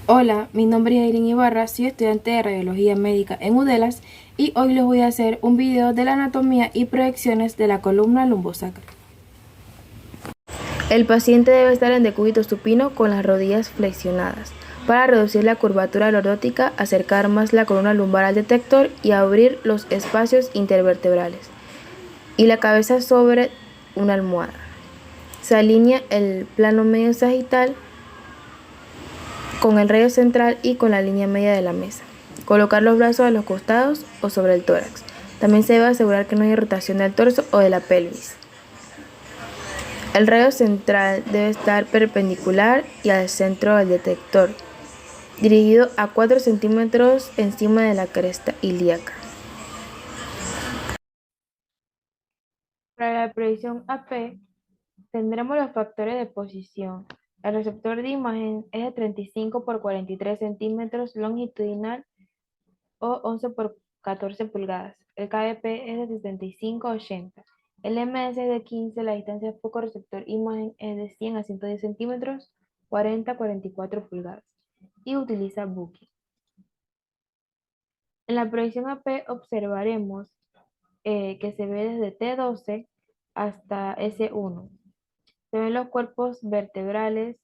Hola, mi nombre es Irene Ibarra, soy estudiante de Radiología Médica en UDELAS y hoy les voy a hacer un video de la anatomía y proyecciones de la columna lumbosacra. El paciente debe estar en decúbito supino con las rodillas flexionadas para reducir la curvatura lordótica, acercar más la columna lumbar al detector y abrir los espacios intervertebrales y la cabeza sobre una almohada. Se alinea el plano medio sagital con el rayo central y con la línea media de la mesa. Colocar los brazos a los costados o sobre el tórax. También se debe asegurar que no haya rotación del torso o de la pelvis. El rayo central debe estar perpendicular y al centro del detector, dirigido a 4 centímetros encima de la cresta ilíaca. Para la proyección AP tendremos los factores de posición. El receptor de imagen es de 35 por 43 centímetros longitudinal o 11 por 14 pulgadas. El KBP es de 75 a 80. El MS es de 15, la distancia foco receptor imagen es de 100 a 110 centímetros, 40 a 44 pulgadas. Y utiliza Booking. En la proyección AP observaremos que se ve desde T12 hasta S1. Se ven los cuerpos vertebrales,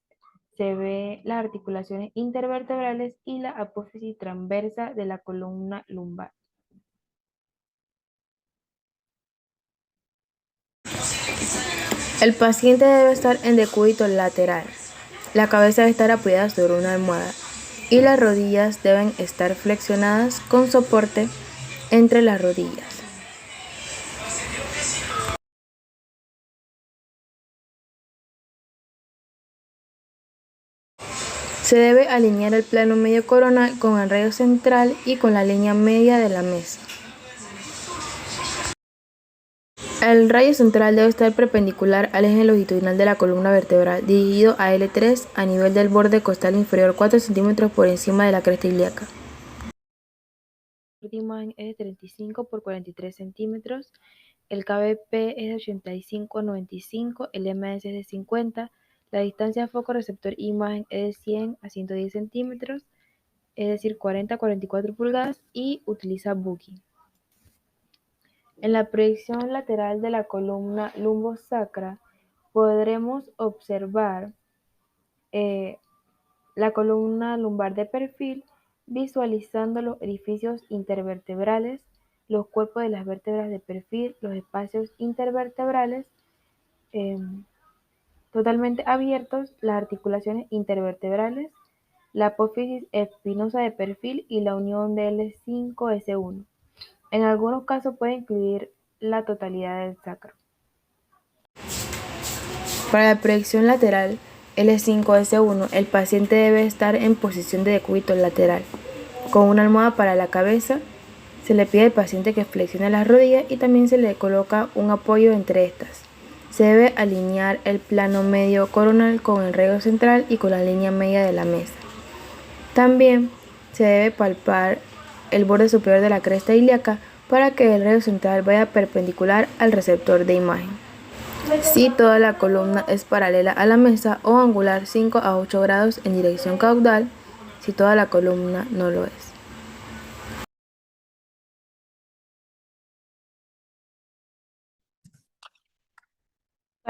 se ve las articulaciones intervertebrales y la apófisis transversa de la columna lumbar. El paciente debe estar en decúbito lateral. La cabeza debe estar apoyada sobre una almohada y las rodillas deben estar flexionadas con soporte entre las rodillas. Se debe alinear el plano medio coronal con el rayo central y con la línea media de la mesa. El rayo central debe estar perpendicular al eje longitudinal de la columna vertebral, dirigido a L3 a nivel del borde costal inferior 4 centímetros por encima de la cresta ilíaca. La imagen es de 35 por 43 centímetros, el KBP es de 85 a 95, el MS es de 50, la distancia foco-receptor imagen es de 100 a 110 centímetros, es decir, 40 a 44 pulgadas y utiliza Booking. En la proyección lateral de la columna lumbosacra podremos observar la columna lumbar de perfil visualizando los orificios intervertebrales, los cuerpos de las vértebras de perfil, los espacios intervertebrales eh, totalmente abiertos, las articulaciones intervertebrales, la apófisis espinosa de perfil y la unión de L5-S1. En algunos casos puede incluir la totalidad del sacro. Para la proyección lateral L5-S1, el paciente debe estar en posición de decúbito lateral, con una almohada para la cabeza. Se le pide al paciente que flexione las rodillas y también se le coloca un apoyo entre estas. Se debe alinear el plano medio coronal con el rayo central y con la línea media de la mesa. También se debe palpar el borde superior de la cresta ilíaca para que el rayo central vaya perpendicular al receptor de imagen. Si toda la columna es paralela a la mesa o angular 5 a 8 grados en dirección caudal, si toda la columna no lo es.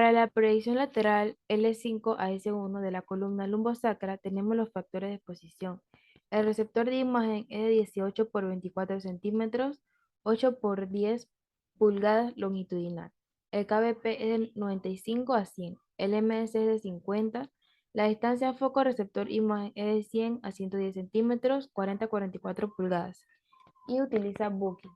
Para la proyección lateral L5 a S1 de la columna lumbosacra tenemos los factores de exposición. El receptor de imagen es de 18 por 24 centímetros, 8 por 10 pulgadas longitudinal. El KBP es de 95 a 100, el MS es de 50, la distancia foco-receptor imagen es de 100 a 110 centímetros, 40 a 44 pulgadas y utiliza Booking.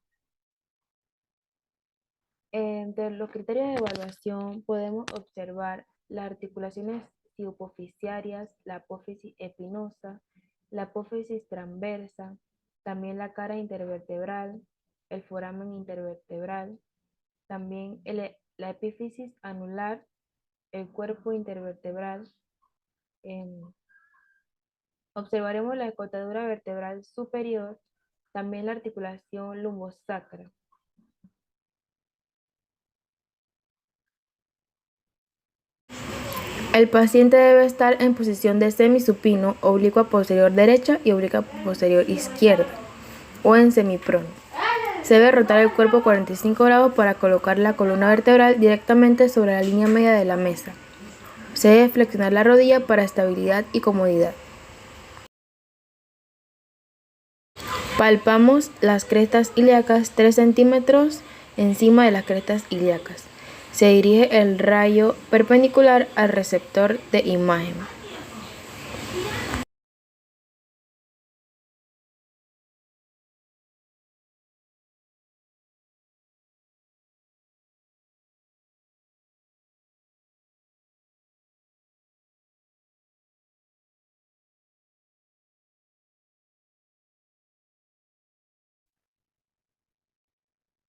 Entre los criterios de evaluación podemos observar las articulaciones subofisiarias, la apófisis espinosa, la apófisis transversa, también la cara intervertebral, el foramen intervertebral, también la epífisis anular, el cuerpo intervertebral. em, Observaremos la escotadura vertebral superior, también la articulación lumbosacra. El paciente debe estar en posición de semisupino, oblicua posterior derecha y oblicua posterior izquierda, o en semiprono. Se debe rotar el cuerpo 45 grados para colocar la columna vertebral directamente sobre la línea media de la mesa. Se debe flexionar la rodilla para estabilidad y comodidad. Palpamos las crestas ilíacas 3 centímetros encima de las crestas ilíacas. Se dirige el rayo perpendicular al receptor de imagen.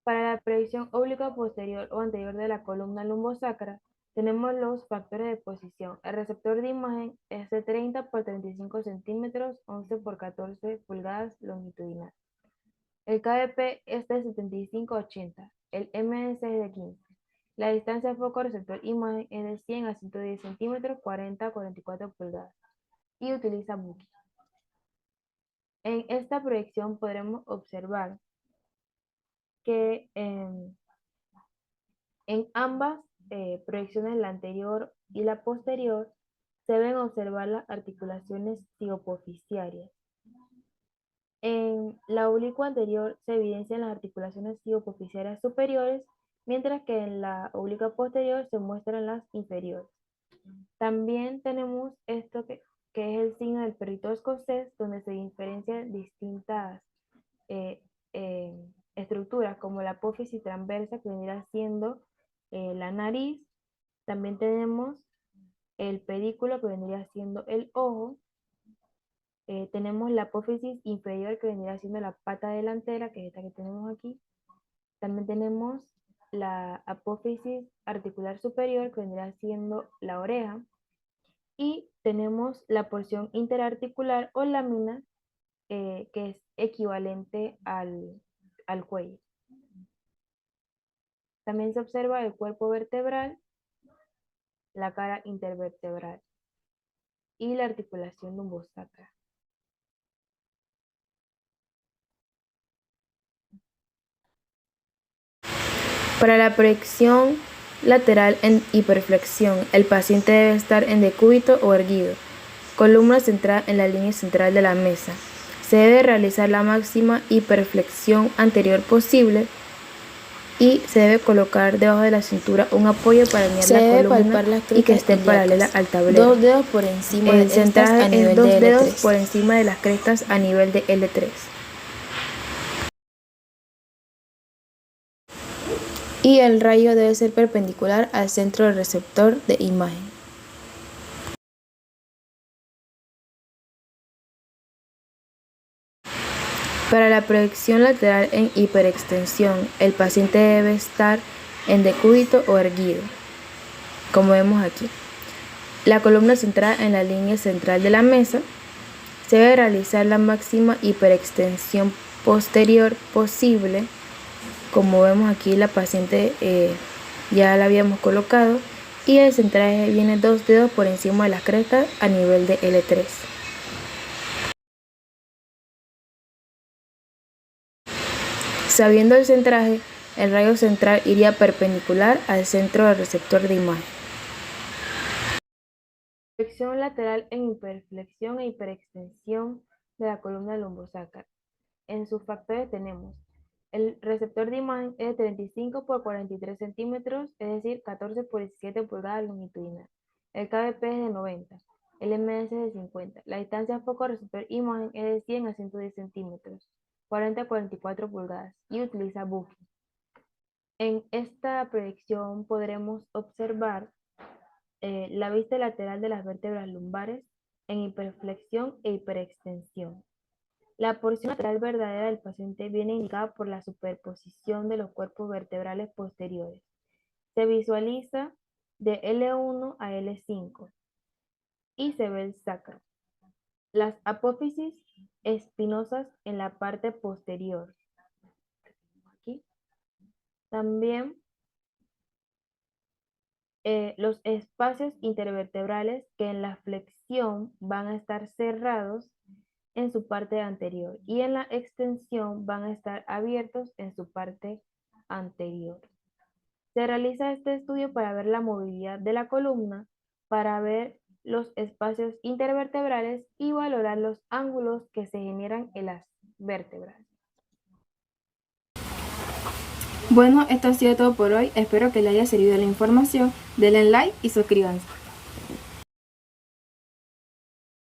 Para la proyección oblicua posterior o anterior de la columna lumbosacra, tenemos los factores de posición. El receptor de imagen es de 30 por 35 centímetros, 11 por 14 pulgadas longitudinal. El KDP es de 75 a 80. El MS es de 15. La distancia foco receptor imagen es de 100 a 110 centímetros, 40 a 44 pulgadas. Y utiliza Buki. En esta proyección podremos observar que en ambas proyecciones, la anterior y la posterior, se deben observar las articulaciones tibopofisiarias. En la oblicua anterior se evidencian las articulaciones tibopofisiarias superiores, mientras que en la oblicua posterior se muestran las inferiores. También tenemos esto que es el signo del perrito escocés, donde se diferencian distintas eh, eh, estructuras, como la apófisis transversa, que vendría siendo la nariz. También tenemos el pedículo, que vendría siendo el ojo. Tenemos la apófisis inferior, que vendría siendo la pata delantera, que es esta que tenemos aquí. También tenemos la apófisis articular superior, que vendría siendo la oreja. Y tenemos la porción interarticular o lámina, que es equivalente al cuello. También se observa el cuerpo vertebral, la cara intervertebral y la articulación lumbosacra. Para la proyección lateral en hiperflexión, el paciente debe estar en decúbito o erguido, columna centrada en la línea central de la mesa. Se debe realizar la máxima hiperflexión anterior posible y se debe colocar debajo de la cintura un apoyo para alinear la columna y que esté paralela al tablero. 2 dedos por encima de estas a nivel de L3. 2 dedos por encima de las crestas a nivel de L3. Y el rayo debe ser perpendicular al centro del receptor de imagen. Para la proyección lateral en hiperextensión, el paciente debe estar en decúbito o erguido, como vemos aquí. La columna centrada en la línea central de la mesa. Se debe realizar la máxima hiperextensión posterior posible. Como vemos aquí, la paciente ya la habíamos colocado, y el centraje viene 2 dedos por encima de las crestas a nivel de L3. Sabiendo el centraje, el rayo central iría perpendicular al centro del receptor de imagen. Proyección lateral en hiperflexión e hiperextensión de la columna lumbosacra. En sus factores tenemos el receptor de imagen es de 35 por 43 centímetros, es decir, 14 por 17 pulgadas longitudinal. El KBP es de 90, el MS es de 50. La distancia foco receptor imagen es de 100 a 110 centímetros, 40 a 44 pulgadas, y utiliza Buki. En esta proyección podremos observar la vista lateral de las vértebras lumbares en hiperflexión e hiperextensión. La porción lateral verdadera del paciente viene indicada por la superposición de los cuerpos vertebrales posteriores. Se visualiza de L1 a L5 y se ve el sacro. Las apófisis espinosas en la parte posterior. Aquí. También los espacios intervertebrales que en la flexión van a estar cerrados en su parte anterior y en la extensión van a estar abiertos en su parte anterior. Se realiza este estudio para ver la movilidad de la columna, para ver los espacios intervertebrales y valorar los ángulos que se generan en las vértebras. Bueno, esto ha sido todo por hoy. Espero que les haya servido la información. Denle like y suscríbanse.